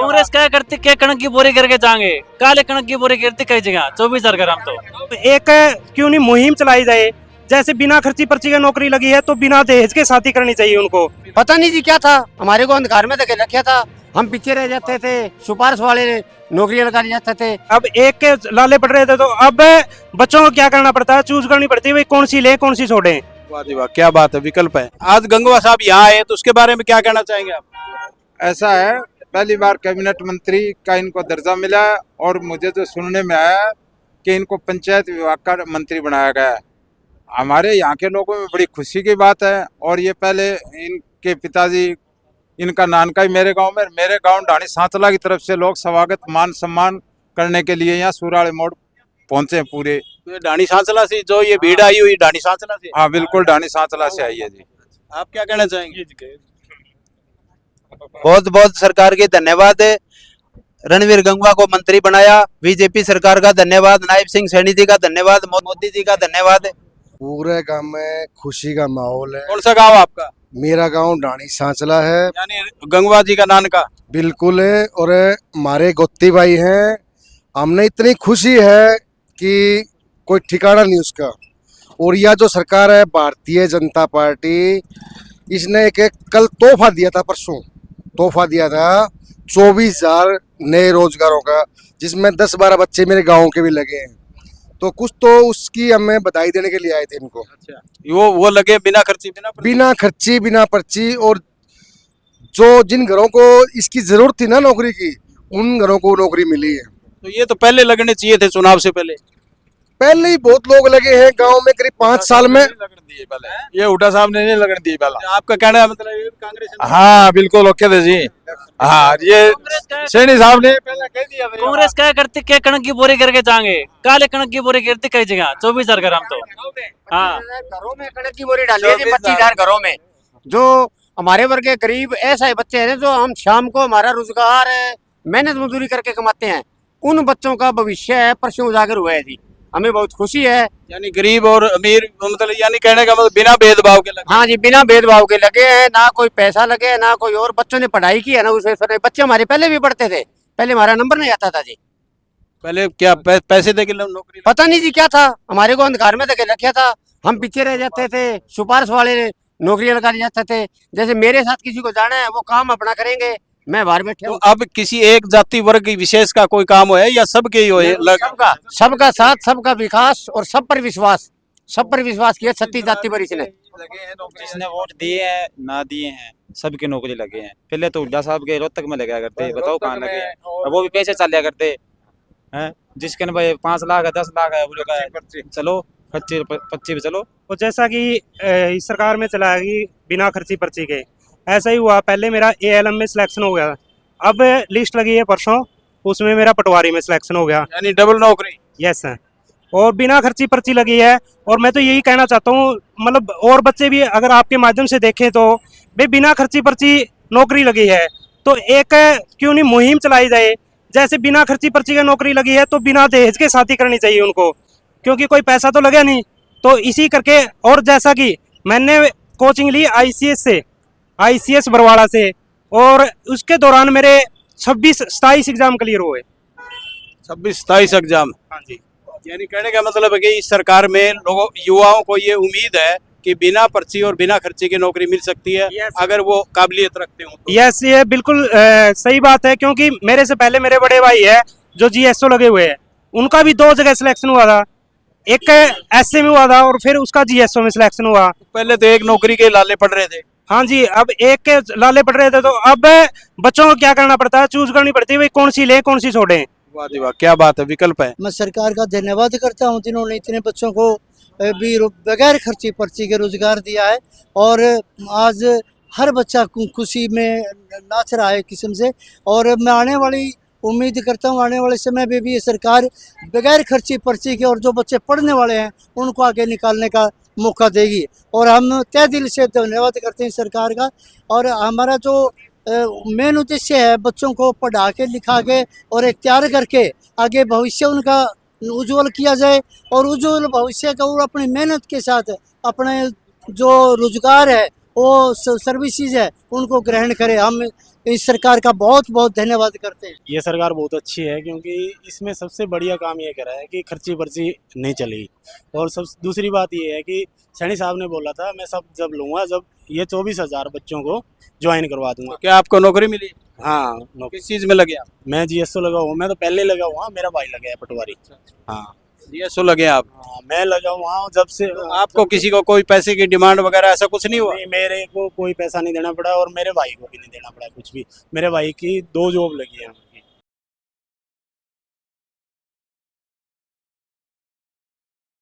कांग्रेस क्या करती, क्या कणक की बोरी करके जाएंगे, काले कणक की बोरी करती कई जगह 24,000 ग्राम। तो एक क्यों नहीं मुहिम चलाई जाए, जैसे बिना खर्ची पर्ची का नौकरी लगी है तो बिना दहेज के शादी करनी चाहिए उनको। पता नहीं जी क्या था, हमारे को अंधकार में धकेल रखा था, हम पीछे रह जाते थे, सिफारिश वाले नौकरियां लगा जाते थे। अब एक के लाले पड़ रहे थे तो अब बच्चों को क्या करना पड़ता है, चूज करनी पड़ती है भाई कौन सी ले कौन सी छोड़े। वाह जी वाह, क्या बात है, विकल्प है। आज गंगवा साहब यहाँ आए तो उसके बारे में क्या कहना चाहेंगे आप? ऐसा है, पहली बार कैबिनेट मंत्री का इनको दर्जा मिला है और मुझे तो सुनने में आया कि इनको पंचायत विभाग का मंत्री बनाया गया है। हमारे यहाँ के लोगों में बड़ी खुशी की बात है। और ये पहले इनके पिताजी, इनका नानका ही मेरे गांव ढाणी सांचला की तरफ से लोग स्वागत मान सम्मान करने के लिए यहाँ सूराले मोड़ पहुंचे हैं पूरे। तो ये ढाणी सांचला से जो ये भीड़ आई हुई ढाणी सांचला से? हाँ बिल्कुल, ढाणी सांचला से आई है जी। आप क्या कहना चाहेंगे? बहुत बहुत सरकार के धन्यवाद है। रणवीर गंगवा को मंत्री बनाया, बीजेपी सरकार का धन्यवाद, नायब सिंह सैनी जी का धन्यवाद, मोदी जी का धन्यवाद। पूरे गांव में खुशी का माहौल है। कौन सा गांव आपका? मेरा गांव ढाणी सांचला है। यानी गंगवा जी का नानका? बिल्कुल है। और हमारे गोत्ती भाई हैं, हमने इतनी खुशी है कि कोई ठिकाना नहीं उसका। और यह जो सरकार है भारतीय जनता पार्टी, इसने एक कल तोहफा दिया था, परसों तोहफा दिया था 24,000 नए रोजगारों का, जिसमें 10-12 बच्चे मेरे गांव के भी लगे हैं। तो कुछ तो उसकी हमें बधाई देने के लिए आए थे इनको। अच्छा, वो लगे बिना खर्ची बिना खर्ची बिना पर्ची। और जो जिन घरों को इसकी जरूरत थी ना नौकरी की, उन घरों को नौकरी मिली है। तो ये तो पहले लगने चाहिए थे, चुनाव से पहले ही बहुत लोग लगे हैं गांव में, करीब 5 साल में। ये हुड्डा साहब ने नहीं लगन दी पहले। आपका कहना है मतलब ये कांग्रेस ने? हाँ बिल्कुल ओके थे जी। हाँ, ये सैनी साहब ने पहले कह दिया था। कांग्रेस क्या करती, क्या कणक की बोरी करके जाएंगे, काले कणक की बोरी करती कई जगह 24,000 ग्राम। तो हाँ, घरों में कणक की बोरी डाली है 25,000 घरों में। जो हमारे वर्ग के गरीब ऐसे बच्चे हैं जो हम शाम को हमारा रोजगार है, मेहनत मजदूरी करके कमाते हैं, उन बच्चों का भविष्य है परसों उजागर हुआ है जी। हमें बहुत खुशी है। यानी गरीब और अमीर मतलब यानी कहने का मतलब बिना भेदभाव के लगे। हाँ जी, बिना भेदभाव के लगे हैं, ना कोई पैसा लगे है ना कोई। और बच्चों ने पढ़ाई की है ना, उस बच्चे हमारे पहले भी पढ़ते थे, पहले हमारा नंबर नहीं आता था जी। पहले क्या पैसे दे के नौकरी? पता नहीं जी क्या था, हमारे को अंधकार में धकेल रखा था, हम पीछे रह जाते थे, सिफारिश वाले नौकरियां लगा जाते थे। जैसे मेरे साथ किसी को जाना है वो काम अपना करेंगे, मैं बाहर बैठे तो अब किसी एक जाति वर्ग की विशेष का कोई काम हो है या सबके ही हो? सबका साथ, सबका विकास और सब पर विश्वास किया 36 जाति पर इसने। जिसने वोट दिए हैं ना दिए हैं सबके नौकरी लगे हैं। पहले तो हुड्डा साहब के रोहतक में लगा करते, बताओ कहाँ लगे हैं, और वो भी पैसे चल करते हैं। जिसके भाई 5 लाख है 10 लाख है, वो लोग चलो 25 चलो। तो जैसा कि इस सरकार में चला गई बिना खर्ची पर्ची के, ऐसा ही हुआ। पहले मेरा ALM में सिलेक्शन हो गया, अब लिस्ट लगी है परसों, उसमें मेरा पटवारी में सिलेक्शन हो गया। यानी डबल नौकरी? Yes sir. और बिना खर्ची पर्ची लगी है। और मैं तो यही कहना चाहता हूँ, मतलब और बच्चे भी अगर आपके माध्यम से देखें तो भाई बिना खर्ची पर्ची नौकरी लगी है तो एक क्यों नहीं मुहिम चलाई जाए, जैसे बिना खर्ची पर्ची का नौकरी लगी है तो बिना दहेज के शादी करनी चाहिए उनको, क्योंकि कोई पैसा तो लगा नहीं। तो इसी करके, और जैसा कि मैंने कोचिंग ली ICS बरवाड़ा से, और उसके दौरान मेरे 26-27 एग्जाम क्लियर हुए। 26-27 एग्जाम? हाँ जी। यानी कहने का मतलब है कि इस सरकार में लोगों युवाओं को ये उम्मीद है कि बिना पर्ची और बिना खर्ची की नौकरी मिल सकती है, अगर वो काबिलियत रखते हो तो। यस, ये बिल्कुल सही बात है, क्योंकि मेरे से पहले मेरे बड़े भाई है जो GSO लगे हुए हैं, उनका भी 2 जगह सिलेक्शन हुआ था, एक SA में हुआ था और फिर उसका GSO में सिलेक्शन हुआ। पहले तो एक नौकरी के लाले पड़ रहे थे। हाँ जी, अब एक के लाले पड़ रहे थे तो अब बच्चों को क्या करना पड़ता है, चूज करनी पड़ती है भाई कौन सी ले कौन सी छोड़े। वाह जी वाह, क्या बात है, विकल्प है। मैं सरकार का धन्यवाद करता हूँ जिन्होंने इतने बच्चों को भी बगैर खर्ची पर्ची के रोजगार दिया है। और आज हर बच्चा खुशी में नाच रहा है किस्म से। और मैं आने वाली उम्मीद करता हूँ आने वाले समय में भी ये सरकार बगैर खर्ची पर्ची के और जो बच्चे पढ़ने वाले हैं उनको आगे निकालने का मौका देगी। और हम तहे दिल से धन्यवाद करते हैं सरकार का। और हमारा जो मेन उद्देश्य है बच्चों को पढ़ा के लिखा के और एक तैयार करके आगे भविष्य उनका उज्जवल किया जाए। और उज्जवल भविष्य का वो अपनी मेहनत के साथ अपने जो रोजगार है वो सर्विसेज है उनको ग्रहण करें। हम इस सरकार का बहुत बहुत धन्यवाद करते हैं। ये सरकार बहुत अच्छी है क्योंकि इसमें सबसे बढ़िया काम ये करा है कि खर्ची पर्ची नहीं चलेगी। और सब दूसरी बात ये है कि सैनी साहब ने बोला था मैं सब जब लूँगा जब ये 24,000 बच्चों को ज्वाइन करवा दूंगा। क्या आपको नौकरी मिली? हाँ, किस चीज में लगे आप? मैं जीएसओ लगा हुआ, मैं तो पहले लगा हुआ, मेरा भाई लगा है पटवारी। हाँ जीएसओ लगे आप? हाँ, मैं लगा हुआ हूँ जब से। आपको किसी को कोई पैसे की डिमांड वगैरह ऐसा कुछ नहीं हुआ? नहीं, मेरे को कोई पैसा नहीं देना पड़ा और मेरे भाई को भी नहीं देना पड़ा कुछ भी। मेरे भाई की 2 जॉब लगी है।